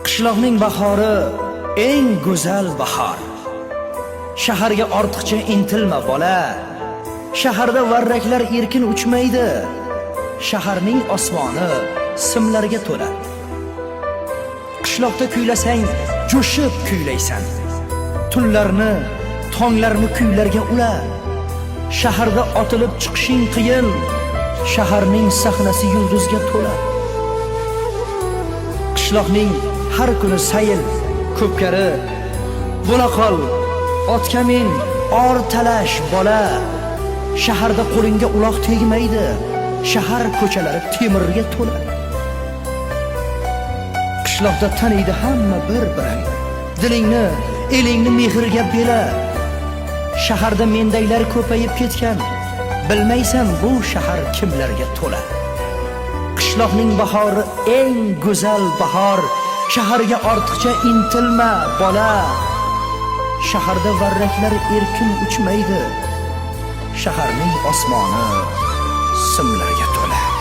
Qishloqning bahori eng go'zal bahor. Shaharga ortiqcha intilma bola. Shaharda varraklar erkin uchmaydi. Shaharning osmoni simlarga to'la. Qishloqda kuylasang, jo'shib kuylaysan. Tunlarni, tonglarni kuylarga ula. Shaharda otilib chiqishing qiyin. Shaharning sahnasi yulduzga to'la. Qishloqning har kuni sayil, ko'pkari, bo'la qol, otga min, or talash bola. Shaharda qo'lingga uloq tegmaydi. Shahar ko'chalari temirga to'la. Qishloqda taniydi hamma bir-birin. Dilingni, elingni mehrga bela. Shaharda mendaylar ko'payib ketgan. Bilmaysan bu shahar kimlarga to'la. Qishloqning bahori eng go'zal bahor. Shaharga ortiqcha intilma bola. Shaharda varraklar erkin uchmaydi. Shaharning osmoni simlarga to'la.